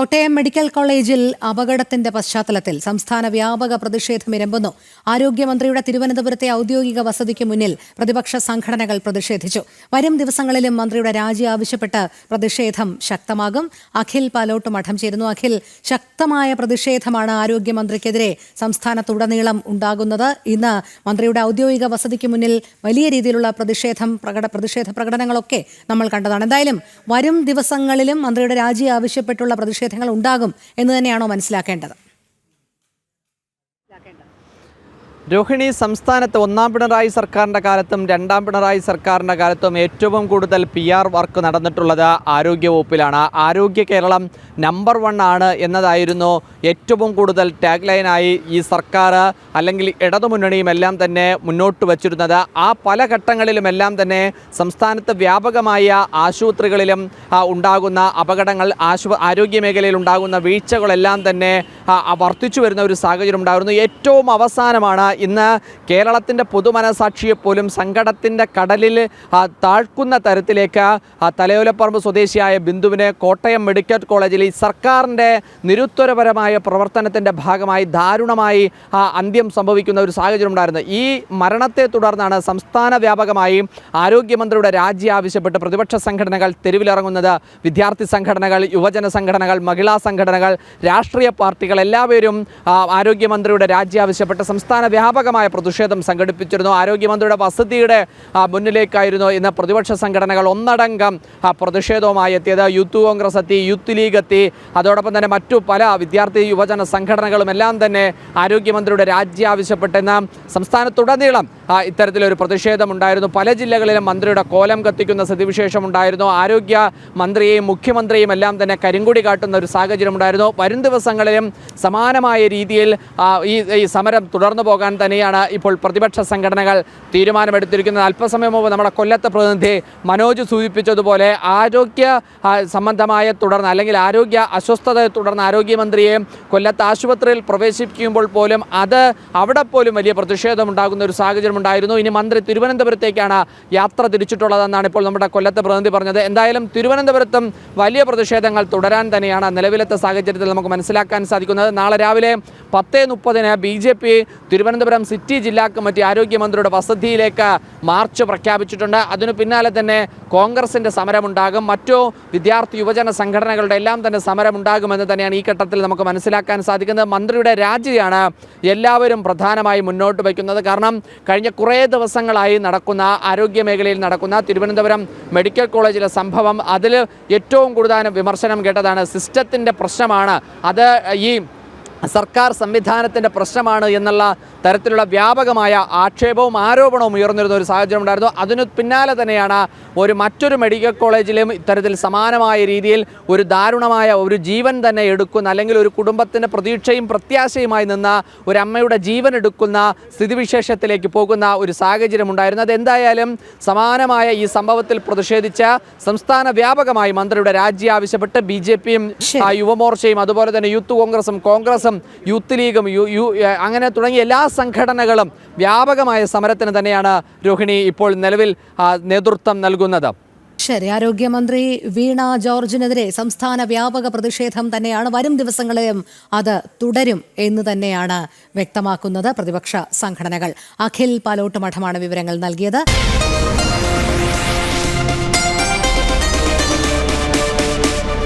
Kottayam medical കോളേജിൽ അപകടത്തിന്റെ പശ്ചാത്തലത്തിൽ സംസ്ഥാന വ്യാപക പ്രതിഷേധം ഇരമ്പുന്നു. ആരോഗ്യമന്ത്രിയുടെ തിരുവനന്തപുരത്തെ ഔദ്യോഗിക വസതിക്ക് മുന്നിൽ പ്രതിപക്ഷ സംഘടനകൾ പ്രതിഷേധിച്ചു. വരും ദിവസങ്ങളിലും മന്ത്രിയുടെ രാജി ആവശ്യപ്പെട്ട് പ്രതിഷേധം ശക്തമാകും. അഖിൽ പാലോട്ട് മഠം ചേരുന്നു. അഖിൽ, ശക്തമായ പ്രതിഷേധമാണ് ആരോഗ്യമന്ത്രിക്കെതിരെ സംസ്ഥാനത്തുടനീളം ഉണ്ടാകുന്നത്. ഇന്ന് മന്ത്രിയുടെ ഔദ്യോഗിക വസതിക്ക് മുന്നിൽ വലിയ രീതിയിലുള്ള പ്രതിഷേധ പ്രകടനങ്ങളൊക്കെ നമ്മൾ കണ്ടതാണ്. എന്തായാലും വരും ദിവസങ്ങളിലും മന്ത്രിയുടെ രാജി ആവശ്യപ്പെട്ടുള്ള പ്രതിഷേധങ്ങൾ ഉണ്ടാകും എന്ന് തന്നെയാണോ മനസ്സിലാക്കേണ്ടത്? രോഹിണി, സംസ്ഥാനത്ത് ഒന്നാം പിണറായി സർക്കാരിൻ്റെ കാലത്തും രണ്ടാം പിണറായി സർക്കാരിൻ്റെ കാലത്തും ഏറ്റവും കൂടുതൽ PR വർക്ക് നടന്നിട്ടുള്ളത് ആരോഗ്യവകുപ്പിലാണ്. ആരോഗ്യ കേരളം നമ്പർ 1 ആണ് എന്നതായിരുന്നു ഏറ്റവും കൂടുതൽ ടാഗ് ലൈനായി ഈ സർക്കാർ അല്ലെങ്കിൽ ഇടതുമുന്നണിയും എല്ലാം തന്നെ മുന്നോട്ട് വച്ചിരുന്നത്. ആ പല ഘട്ടങ്ങളിലുമെല്ലാം തന്നെ സംസ്ഥാനത്ത് വ്യാപകമായ ആശുപത്രികളിലും ഉണ്ടാകുന്ന അപകടങ്ങൾ, ആരോഗ്യ മേഖലയിൽ ഉണ്ടാകുന്ന വീഴ്ചകളെല്ലാം തന്നെ വർദ്ധിച്ചു വരുന്ന ഒരു സാഹചര്യം ഉണ്ടായിരുന്നു. ഏറ്റവും അവസാനമാണ് ഇന്ന് കേരളത്തിൻ്റെ പൊതുമനസാക്ഷിയെപ്പോലും സങ്കടത്തിൻ്റെ കടലിൽ താഴ്ക്കുന്ന തരത്തിലേക്ക് തലയോലപ്പറമ്പ് സ്വദേശിയായ ബിന്ദുവിനെ കോട്ടയം മെഡിക്കൽ കോളേജിൽ ഈ സർക്കാരിൻ്റെ നിരുത്തരപരമായ പ്രവർത്തനത്തിൻ്റെ ഭാഗമായി ദാരുണമായി അന്ത്യം സംഭവിക്കുന്ന ഒരു സാഹചര്യം ഉണ്ടായിരുന്നു. ഈ മരണത്തെ തുടർന്നാണ് സംസ്ഥാന വ്യാപകമായി ആരോഗ്യമന്ത്രിയുടെ രാജി ആവശ്യപ്പെട്ട് പ്രതിപക്ഷ സംഘടനകൾ തെരുവിലിറങ്ങുന്നത്. വിദ്യാർത്ഥി സംഘടനകൾ, യുവജന സംഘടനകൾ, മഹിളാ സംഘടനകൾ, രാഷ്ട്രീയ പാർട്ടികൾ എല്ലാവരും ആരോഗ്യമന്ത്രിയുടെ രാജി ആവശ്യപ്പെട്ട് സംസ്ഥാന വ്യാപകമായ പ്രതിഷേധം സംഘടിപ്പിച്ചിരുന്നു. ആരോഗ്യമന്ത്രിയുടെ വസതിയുടെ മുന്നിലേക്കായിരുന്നു ഇന്ന് പ്രതിപക്ഷ സംഘടനകൾ ഒന്നടങ്കം പ്രതിഷേധവുമായി എത്തിയത്. യൂത്ത് കോൺഗ്രസ് എത്തി, യൂത്ത് ലീഗ് എത്തി, അതോടൊപ്പം തന്നെ മറ്റു പല വിദ്യാർത്ഥി യുവജന സംഘടനകളും എല്ലാം തന്നെ ആരോഗ്യമന്ത്രിയുടെ രാജി ആവശ്യപ്പെട്ടെന്ന് സംസ്ഥാനത്തുടനീളം ഇത്തരത്തിലൊരു പ്രതിഷേധമുണ്ടായിരുന്നു. പല ജില്ലകളിലും മന്ത്രിയുടെ കോലം കത്തിക്കുന്ന സ്ഥിതിവിശേഷം ഉണ്ടായിരുന്നു. ആരോഗ്യ മന്ത്രിയെയും മുഖ്യമന്ത്രിയും എല്ലാം തന്നെ കരിങ്കൊടി കാട്ടുന്ന ഒരു സാഹചര്യം ഉണ്ടായിരുന്നു. വരും ദിവസങ്ങളിലും സമാനമായ രീതിയിൽ ഈ സമരം തുടർന്നു പോകാൻ തന്നെയാണ് ഇപ്പോൾ പ്രതിപക്ഷ സംഘടനകൾ തീരുമാനമെടുത്തിരിക്കുന്നത്. അല്പസമയം മുമ്പ് നമ്മുടെ കൊല്ലത്തെ പ്രതിനിധി മനോജ് സൂചിപ്പിച്ചതുപോലെ ആരോഗ്യ സംബന്ധമായ തുടർന്ന് അല്ലെങ്കിൽ ആരോഗ്യ അസ്വസ്ഥതയെ തുടർന്ന് ആരോഗ്യമന്ത്രിയെ കൊല്ലത്ത് ആശുപത്രിയിൽ പ്രവേശിപ്പിക്കുമ്പോൾ പോലും അവിടെ പോലും വലിയ പ്രതിഷേധം ഉണ്ടാകുന്ന ഒരു സാഹചര്യം ഉണ്ടായിരുന്നു. ഇനി മന്ത്രി തിരുവനന്തപുരത്തേക്കാണ് യാത്ര തിരിച്ചിട്ടുള്ളതെന്നാണ് ഇപ്പോൾ നമ്മുടെ കൊല്ലത്തെ പ്രതിനിധി പറഞ്ഞത്. എന്തായാലും തിരുവനന്തപുരത്തും വലിയ പ്രതിഷേധങ്ങൾ തുടരാൻ തന്നെയാണ് നിലവിലത്തെ സാഹചര്യത്തിൽ നമുക്ക് മനസ്സിലാക്കാൻ സാധിക്കുന്നത്. നാളെ രാവിലെ 10:30 BJP തിരുവനന്തപുരം സിറ്റി ജില്ലാ കമ്മിറ്റി ആരോഗ്യമന്ത്രിയുടെ വസതിയിലേക്ക് മാർച്ച് പ്രഖ്യാപിച്ചിട്ടുണ്ട്. അതിനു പിന്നാലെ തന്നെ കോൺഗ്രസിൻ്റെ സമരമുണ്ടാകും, മറ്റു വിദ്യാർത്ഥി യുവജന സംഘടനകളുടെ എല്ലാം തന്നെ സമരമുണ്ടാകുമെന്ന് തന്നെയാണ് ഈ ഘട്ടത്തിൽ നമുക്ക് മനസ്സിലാക്കാൻ സാധിക്കുന്നത്. മന്ത്രിയുടെ രാജിയാണ് എല്ലാവരും പ്രധാനമായി മുന്നോട്ട് വയ്ക്കുന്നത്. കാരണം കഴിഞ്ഞ കുറേ ദിവസങ്ങളായി നടക്കുന്ന ആരോഗ്യ മേഖലയിൽ നടക്കുന്ന തിരുവനന്തപുരം മെഡിക്കൽ കോളേജിലെ സംഭവം, അതിൽ ഏറ്റവും കൂടുതൽ വിമർശനം കേട്ടതാണ് സിസ്റ്റത്തിൻ്റെ പ്രശ്നമാണ്, അത് ഈ സർക്കാർ സംവിധാനത്തിൻ്റെ പ്രശ്നമാണ് എന്നുള്ള തരത്തിലുള്ള വ്യാപകമായ ആക്ഷേപവും ആരോപണവും ഉയർന്നിരുന്ന ഒരു സാഹചര്യം ഉണ്ടായിരുന്നു. അതിനു പിന്നാലെ തന്നെയാണ് മറ്റൊരു മെഡിക്കൽ കോളേജിലും ഇത്തരത്തിൽ സമാനമായ രീതിയിൽ ഒരു ദാരുണമായ ഒരു ജീവൻ തന്നെ എടുക്കുന്ന, അല്ലെങ്കിൽ ഒരു കുടുംബത്തിൻ്റെ പ്രതീക്ഷയും പ്രത്യാശയുമായി നിന്ന ഒരു അമ്മയുടെ ജീവൻ എടുക്കുന്ന സ്ഥിതിവിശേഷത്തിലേക്ക് പോകുന്ന ഒരു സാഹചര്യം ഉണ്ടായിരുന്നു. അതെന്തായാലും സമാനമായ ഈ സംഭവത്തിൽ പ്രതിഷേധിച്ച് സംസ്ഥാന വ്യാപകമായി മന്ത്രിയുടെ രാജി ആവശ്യപ്പെട്ട് BJPയും യുവമോർച്ചയും അതുപോലെ തന്നെ യൂത്ത് കോൺഗ്രസും യൂത്ത് ലീഗും അങ്ങനെ തുടങ്ങിയ എല്ലാ സംഘടനകളും വ്യാപകമായ സമരത്തിന് തന്നെയാണ് രോഹിണി ഇപ്പോൾ നിലവിൽ നേതൃത്വം നൽകുന്നത്. ശരി, ആരോഗ്യമന്ത്രി വീണ ജോർജിനെതിരെ സംസ്ഥാന വ്യാപക പ്രതിഷേധം തന്നെയാണ്. വരും ദിവസങ്ങളിലും അത് തുടരും എന്ന് തന്നെയാണ് വ്യക്തമാക്കുന്നത് പ്രതിപക്ഷ സംഘടനകൾ. അഖിൽ പാലോട്ട് മഠമാണ് വിവരങ്ങൾ നൽകിയത്.